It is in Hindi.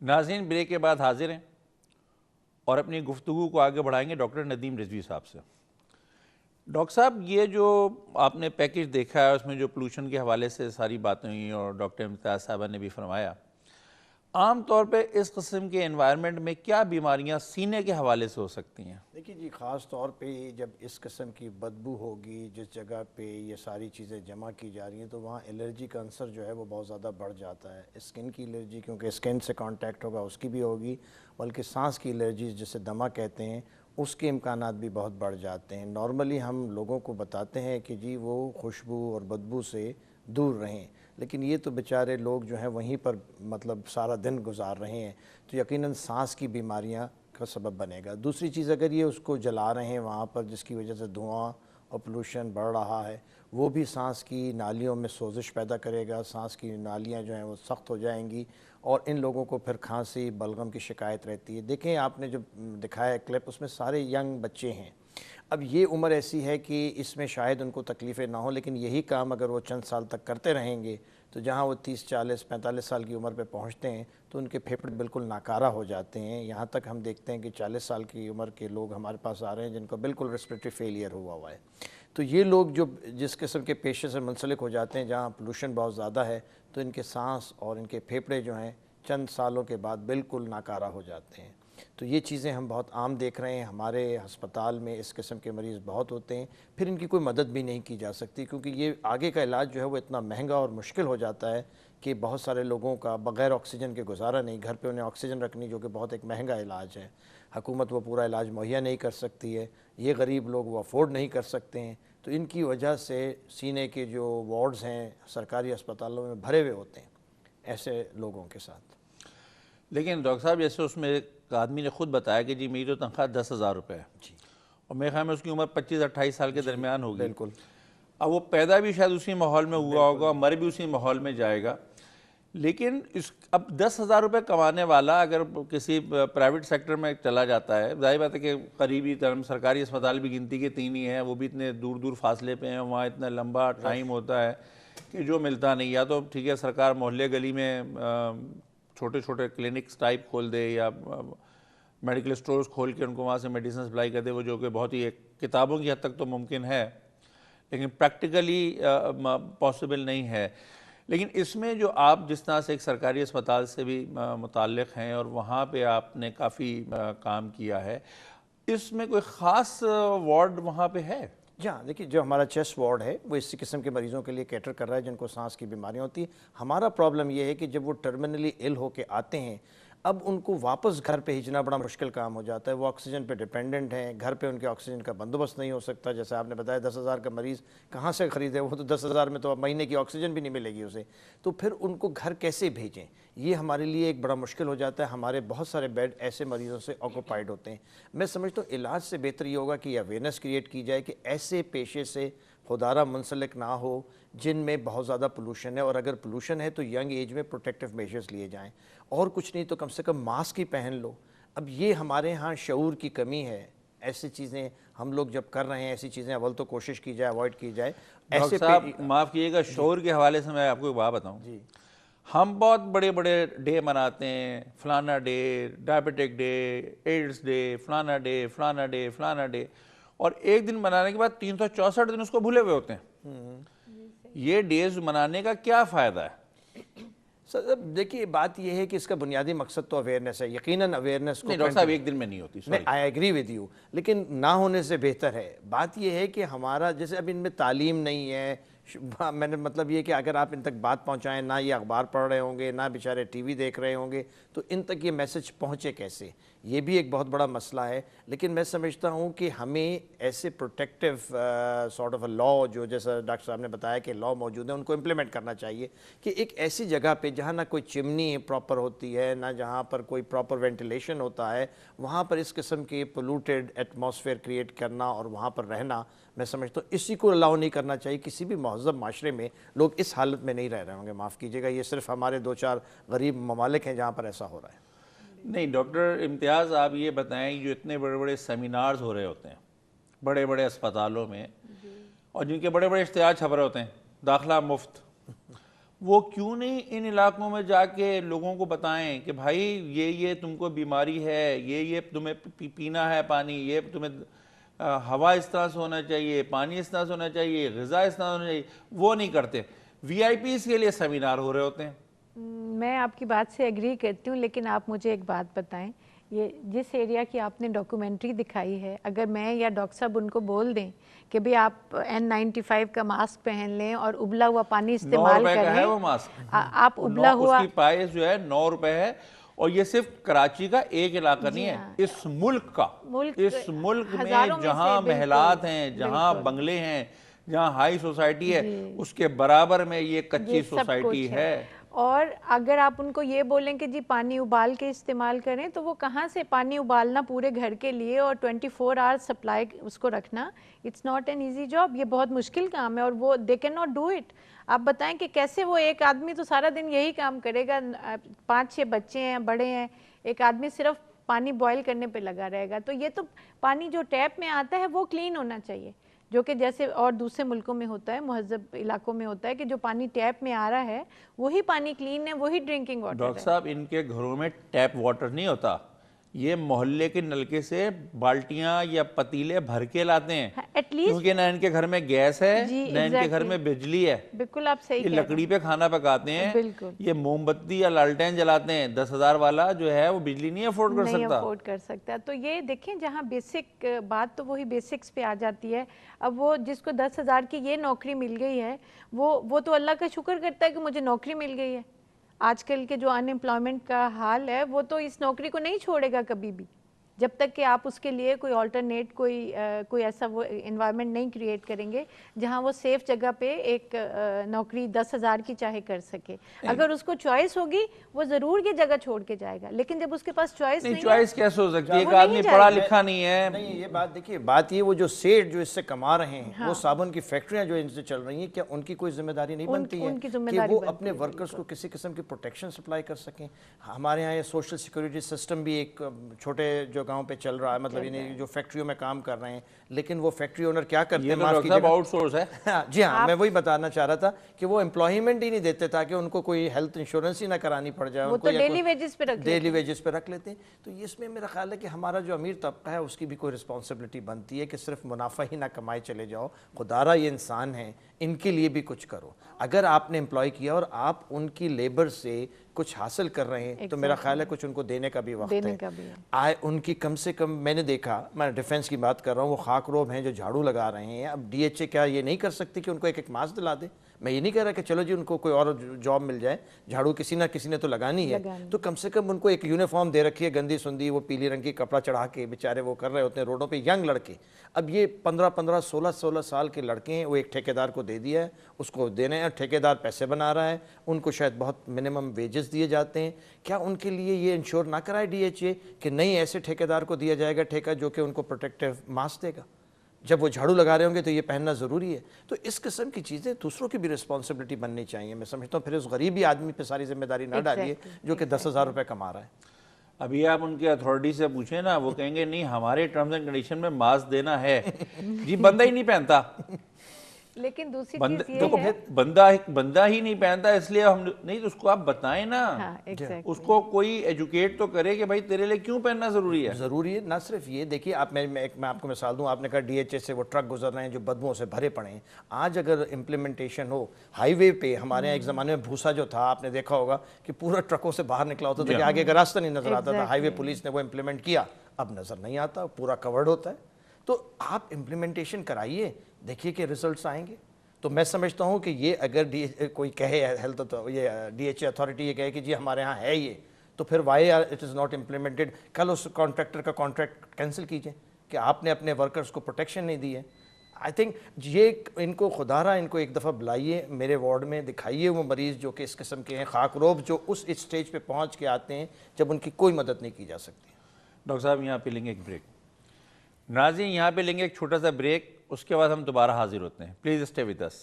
नाज़रीन, ब्रेक के बाद हाजिर हैं और अपनी गुफ्तगू को आगे बढ़ाएंगे डॉक्टर नदीम रिजवी साहब से। डॉक्टर साहब, ये जो आपने पैकेज देखा है उसमें जो पोल्यूशन के हवाले से सारी बातें हुई और डॉक्टर इम्तियाज़ साहबा ने भी फरमाया, आम तौर पे इस किस्म के एनवायरनमेंट में क्या बीमारियां सीने के हवाले से हो सकती हैं? देखिए जी, ख़ास तौर पे जब इस किस्म की बदबू होगी, जिस जगह पे ये सारी चीज़ें जमा की जा रही हैं, तो वहाँ एलर्जी का अंसर जो है वो बहुत ज़्यादा बढ़ जाता है। स्किन की एलर्जी, क्योंकि स्किन से कांटेक्ट होगा, उसकी भी होगी, बल्कि सांस की एलर्जी जिसे दमा कहते हैं, उसके इम्कानात भी बहुत बढ़ जाते हैं। नॉर्मली हम लोगों को बताते हैं कि जी वो खुशबू और बदबू से दूर रहें, लेकिन ये तो बेचारे लोग जो हैं वहीं पर मतलब सारा दिन गुजार रहे हैं, तो यकीनन सांस की बीमारियां का सबब बनेगा। दूसरी चीज़, अगर ये उसको जला रहे हैं वहाँ पर, जिसकी वजह से धुआं और पोल्यूशन बढ़ रहा है, वो भी सांस की नालियों में सोजिश पैदा करेगा। सांस की नालियाँ जो हैं वो सख्त हो जाएंगी और इन लोगों को फिर खांसी बलगम की शिकायत रहती है। देखें, आपने जो दिखाया क्लिप, उसमें सारे यंग बच्चे हैं। अब ये उम्र ऐसी है कि इसमें शायद उनको तकलीफ़ें ना हो, लेकिन यही काम अगर वो चंद साल तक करते रहेंगे तो जहाँ वो 30, 40, 45 साल की उम्र पे पहुँचते हैं तो उनके फेफड़े बिल्कुल नाकारा हो जाते हैं। यहाँ तक हम देखते हैं कि 40 साल की उम्र के लोग हमारे पास आ रहे हैं जिनको बिल्कुल रेस्पिरेटरी फेलियर हुआ है। तो ये लोग जो जिस किस्म के पेशे से मुंसलिक हो जाते हैं, जहाँ पोल्यूशन बहुत ज़्यादा है, तो इनके सांस और इनके फेफड़े जो हैं चंद सालों के बाद बिल्कुल नाकारा हो जाते हैं। तो ये चीज़ें हम बहुत आम देख रहे हैं। हमारे हस्पताल में इस किस्म के मरीज़ बहुत होते हैं, फिर इनकी कोई मदद भी नहीं की जा सकती, क्योंकि ये आगे का इलाज जो है वो इतना महंगा और मुश्किल हो जाता है कि बहुत सारे लोगों का बग़ैर ऑक्सीजन के गुजारा नहीं। घर पे उन्हें ऑक्सीजन रखनी, जो कि बहुत एक महंगा इलाज है, हुकूमत वो पूरा इलाज मुहैया नहीं कर सकती है, ये गरीब लोग वो अफोर्ड नहीं कर सकते हैं। तो इनकी वजह से सीने के जो वार्ड्स हैं सरकारी अस्पतालों में भरे हुए होते हैं ऐसे लोगों के साथ। लेकिन डॉक्टर साहब, जैसे उसमें एक आदमी ने खुद बताया कि जी मेरी तो तनख्वाह 10,000 रुपये है जी, और मेरे ख्याल में उसकी उम्र 25-28 साल के दरमियान होगी। बिल्कुल। अब वो पैदा भी शायद उसी माहौल में हुआ बिल्कुल। होगा, मर भी उसी माहौल में जाएगा। लेकिन इस अब 10,000 रुपये कमाने वाला अगर किसी प्राइवेट सेक्टर में चला जाता है, जाहिर बात है कि करीबी तरह सरकारी अस्पताल भी गिनती के 3 ही हैं, वो भी इतने दूर दूर फासले पे हैं, वहाँ इतना लंबा टाइम होता है कि जो मिलता नहीं। या तो ठीक है, सरकार मोहल्ले गली में छोटे छोटे क्लिनिक्स टाइप खोल दे या मेडिकल स्टोर्स खोल के उनको वहाँ से मेडिसिन सप्लाई कर दे, वो जो कि बहुत ही एक किताबों की हद तक तो मुमकिन है, लेकिन प्रैक्टिकली पॉसिबल नहीं है। लेकिन इसमें जो आप जिस तरह से एक सरकारी अस्पताल से भी मुताल्लिक़ हैं और वहाँ पे आपने काफ़ी काम किया है, इसमें कोई ख़ास वार्ड वहाँ पे है? जहाँ देखिए, जो हमारा चेस्ट वार्ड है वो इसी किस्म के मरीज़ों के लिए कैटर कर रहा है जिनको सांस की बीमारियाँ होती हैं। हमारा प्रॉब्लम ये है कि जब वो टर्मिनली इल होके आते हैं, अब उनको वापस घर पे भेजना बड़ा मुश्किल काम हो जाता है। वो ऑक्सीजन पे डिपेंडेंट हैं, घर पे उनके ऑक्सीजन का बंदोबस्त नहीं हो सकता। जैसे आपने बताया 10,000 का मरीज़ कहाँ से ख़रीदे, वो तो 10,000 में तो महीने की ऑक्सीजन भी नहीं मिलेगी उसे। तो फिर उनको घर कैसे भेजें, ये हमारे लिए एक बड़ा मुश्किल हो जाता है। हमारे बहुत सारे बेड ऐसे मरीज़ों से ऑक्यूपाइड होते हैं। मैं समझता हूँ इलाज से बेहतर ये होगा कि अवेयरनेस क्रिएट की जाए कि ऐसे पेशे से खुदारा मुंसलिक ना हो जिनमें बहुत ज़्यादा पोल्यूशन है, और अगर पोल्यूशन है तो यंग एज में प्रोटेक्टिव मेजर्स लिए जाएं, और कुछ नहीं तो कम से कम मास्क ही पहन लो। अब ये हमारे यहाँ शऊर की कमी है। ऐसी चीज़ें हम लोग जब कर रहे हैं, ऐसी चीज़ें अव्वल तो कोशिश की जाए, अवॉइड की जाए। डॉक्टर ऐसे साहब माफ़ कीजिएगा, शोर के हवाले से मैं आपको एक बात बताऊँ। जी, हम बहुत बड़े बड़े डे मनाते हैं, फलाना day, diabetic day, AIDS day, फलाना डे, फलाना डे, फलाना डे, और एक दिन मनाने के बाद 364 दिन उसको भूले हुए होते हैं। ये डेज मनाने का क्या फ़ायदा है? सर अब देखिए, बात यह है कि इसका बुनियादी मकसद तो अवेयरनेस है। यकीनन अवेयरनेस को नहीं डॉक्टर साहब, एक दिन में नहीं होती, नहीं, आई एग्री विद यू, लेकिन ना होने से बेहतर है। बात यह है कि हमारा जैसे अब इनमें तालीम नहीं है। मैंने मतलब ये कि अगर आप इन तक बात पहुंचाएं, ना ये अखबार पढ़ रहे होंगे, ना बेचारे टीवी देख रहे होंगे, तो इन तक ये मैसेज पहुंचे कैसे, ये भी एक बहुत बड़ा मसला है। लेकिन मैं समझता हूं कि हमें ऐसे protective sort of a law, जो जैसा डॉक्टर साहब ने बताया कि लॉ मौजूद है, उनको इम्प्लीमेंट करना चाहिए कि एक ऐसी जगह पे जहाँ ना कोई चिमनी प्रॉपर होती है, ना जहाँ पर कोई प्रॉपर वेंटिलेशन होता है, वहाँ पर इस किस्म के पोल्यूटेड एटमॉस्फेयर क्रिएट करना और वहाँ पर रहना, मैं समझता हूँ इसी को अलाउ नहीं करना चाहिए। किसी भी महज़ब माशरे में लोग इस हालत में नहीं रह रहे होंगे। माफ़ कीजिएगा, ये सिर्फ हमारे 2-4 गरीब ममालिक हैं जहाँ पर ऐसा हो रहा है। नहीं डॉक्टर इम्तियाज़, आप ये बताएं, जो इतने बड़े बड़े सेमिनार्स हो रहे होते हैं बड़े बड़े अस्पतालों में, और जिनके बड़े बड़े इश्तिहार छप रहे होते हैं, दाखिला मुफ्त, वो क्यों नहीं इन इलाकों में जाके लोगों को बताएं कि भाई ये तुमको बीमारी है, ये तुम्हें पीना है पानी, ये तुम्हें हवा इस तरह से होना चाहिए, पानी इस तरह से होना चाहिए, ग़िज़ा इस तरह से होना चाहिए। वो नहीं करते। वीआईपीज़ के लिए सेमिनार हो रहे होते हैं। मैं आपकी बात से एग्री करती हूँ, लेकिन आप मुझे एक बात बताएं, ये जिस एरिया की आपने डॉक्यूमेंट्री दिखाई है, अगर मैं या डॉक्टर साहब उनको बोल दें कि भाई आप N95 का मास्क पहन लें और उबला हुआ पानी इस्तेमाल करें, 9 रुपए का है वो मास्क। आप उबला हुआ, उसकी प्राइस जो है 9 रुपए है। और ये सिर्फ कराची का एक इलाका नहीं है, इस मुल्क का, इस मुल्क में जहाँ महलात हैं, जहाँ बंगले हैं, जहाँ हाई सोसाइटी है, उसके बराबर में ये कच्ची सोसाइटी है। और अगर आप उनको ये बोलें कि जी पानी उबाल के इस्तेमाल करें, तो वो कहाँ से पानी उबालना पूरे घर के लिए और 24 आवर्स सप्लाई उसको रखना, it's not an easy job. ये बहुत मुश्किल काम है और वो they can not do it. आप बताएं कि कैसे वो एक आदमी तो सारा दिन यही काम करेगा, 5-6 बच्चे हैं, बड़े हैं, एक आदमी सिर्फ पानी बॉयल करने पे लगा रहेगा। तो ये तो पानी जो टैप में आता है वो क्लीन होना चाहिए, जो कि जैसे और दूसरे मुल्कों में होता है, मुहज़्ज़ब इलाकों में होता है कि जो पानी टैप में आ रहा है वही पानी क्लीन है, वही ड्रिंकिंग वाटर है। डॉक्टर साहब, इनके घरों में टैप वाटर नहीं होता, ये मोहल्ले के नलके से बाल्टियां या पतीले भर के लाते हैं। एटलीस्ट क्योंकि ना इनके घर में गैस है, ना इनके घर में बिजली है। बिल्कुल आप सही ये लकड़ी पे खाना पकाते हैं, बिल्कुल। ये मोमबत्ती या लालटेन जलाते हैं। 10,000 वाला जो है वो बिजली नहीं अफोर्ड कर सकता। तो ये देखें, जहाँ बेसिक बात तो वही बेसिक्स पे आ जाती है। अब वो जिसको 10,000 की ये नौकरी मिल गई है, वो तो अल्लाह का शुक्र करता है कि मुझे नौकरी मिल गई है। आजकल के जो अनएम्प्लॉयमेंट का हाल है, वो तो इस नौकरी को नहीं छोड़ेगा कभी भी, जब तक कि आप उसके लिए कोई अल्टरनेट कोई ऐसा वो एनवायरनमेंट नहीं क्रिएट करेंगे जहां वो सेफ जगह पे एक नौकरी 10,000 की चाहे कर सके। अगर उसको चॉइस होगी वो जरूर ये जगह छोड़ के जाएगा, लेकिन जब उसके पास चॉइस नहीं, चॉइस कैसे हो सकती है? एक आदमी पढ़ा लिखा नहीं है। नहीं, ये बात देखिए, बात ये वो जो सेठ जो इससे कमा रहे हैं, वो साबुन की फैक्ट्रियां जो इनसे चल रही हैं, क्या उनकी कोई जिम्मेदारी नहीं बनती है कि वो अपने वर्कर्स को किसी किस्म की प्रोटेक्शन सप्लाई कर सकें? हमारे यहाँ ये सोशल सिक्योरिटी सिस्टम भी एक छोटे जो गांव पे चल रहा है, मतलब इन्हें जो फैक्ट्रियों में काम कर रहे हैं, लेकिन वो फैक्ट्री ओनर क्या करते हैं, माफ कीजिएगा, आउटसोर्स है। जी हाँ, मैं वही बताना चाह रहा था कि वो एम्प्लॉयमेंट ही नहीं देते ताकि उनको कोई हेल्थ इंश्योरेंस ही ना करानी पड़ जाए, वो तो डेली वेजेस पे रख लेते हैं। तो इसमें मेरा ख्याल है कि हमारा जो अमीर तबका है उसकी भी कोई रिस्पॉन्सिबिलिटी बनती है कि सिर्फ मुनाफा ही ना कमाए चले जाओ। खुदारा ये इंसान है, इनके लिए भी कुछ करो। अगर आपने एम्प्लॉय किया और आप उनकी लेबर से कुछ हासिल कर रहे हैं, तो मेरा ख्याल है कुछ उनको देने का भी वक्त है। उनकी कम से कम, मैंने देखा, मैं डिफेंस की बात कर रहा हूँ, वो खाकरोब हैं जो झाड़ू लगा रहे हैं। अब DHA क्या ये नहीं कर सकती कि उनको एक मास्क दिला दे? मैं ये नहीं कह रहा कि चलो जी उनको कोई और जॉब मिल जाए, झाड़ू किसी ना किसी ने तो लगानी है, तो कम से कम उनको एक यूनिफॉर्म दे रखी है, गंदी सुंदी, वो पीली रंग की कपड़ा चढ़ा के बेचारे वो कर रहे होते हैं रोडों पे, यंग लड़के। अब ये 15-15, 16-16 साल के लड़के हैं, वो एक ठेकेदार को दे दिया है, उसको देने हैं, ठेकेदार पैसे बना रहा है, उनको शायद बहुत मिनिमम वेजेस दिए जाते हैं। क्या उनके लिए ये इंश्योर ना कराए DHA कि नहीं ऐसे ठेकेदार को दिया जाएगा ठेका जो कि उनको प्रोटेक्टिव मास्क देगा? जब वो झाड़ू लगा रहे होंगे तो ये पहनना ज़रूरी है। तो इस किस्म की चीज़ें दूसरों की भी रिस्पॉन्सिबिलिटी बननी चाहिए। मैं समझता हूँ फिर उस गरीबी आदमी पे सारी जिम्मेदारी ना डालिए जो कि 10,000 रुपये कमा रहा है। अभी आप उनकी अथॉरिटी से पूछें ना, वो कहेंगे नहीं हमारे टर्म्स एंड कंडीशन में मास्क देना है। जी, बंदा ही नहीं पहनता। लेकिन दूसरी चीज ये है, बंदा ही नहीं पहनता, इसलिए हम नहीं, तो उसको आप बताएं ना। उसको कोई एजुकेट तो करे कि भाई तेरे लिए क्यों पहनना जरूरी है। ना सिर्फ ये देखिए, आप मैं आपको मिसाल दूं, आपने कहा DHA से वो ट्रक गुजर रहे हैं जो बदबुओं से भरे पड़े हैं। आज अगर इम्प्लीमेंटेशन हो हाईवे पे, हमारे यहाँ एक ज़माने में भूसा जो था, आपने देखा होगा कि पूरा ट्रकों से बाहर निकला होता था कि आगे का रास्ता नहीं नजर आता था। हाईवे पुलिस ने वो इम्प्लीमेंट किया, अब नजर नहीं आता, पूरा कवर्ड होता है। तो आप इम्प्लीमेंटेशन कराइए, देखिए कि रिजल्ट्स आएंगे। तो मैं समझता हूँ कि ये अगर कोई कहे हेल्थ, तो ये DHA अथॉरिटी ये कहे कि जी हमारे यहाँ है ये, तो फिर why it is not implemented? कल उस कॉन्ट्रैक्टर का कॉन्ट्रैक्ट कैंसिल कीजिए कि आपने अपने वर्कर्स को प्रोटेक्शन नहीं दी है। आई थिंक ये इनको खुदारा इनको एक दफ़ा बुलाइए, मेरे वार्ड में दिखाइए वो मरीज़ जो कि इस किस्म के हैं, खाकरोब, जो उस स्टेज पे पहुँच के आते हैं जब उनकी कोई मदद नहीं की जा सकती। डॉक्टर साहब, यहाँ पे लेंगे एक ब्रेक। नाज़रीन, यहाँ पे लेंगे एक छोटा सा ब्रेक, उसके बाद हम दोबारा हाजिर होते हैं। Please stay with us.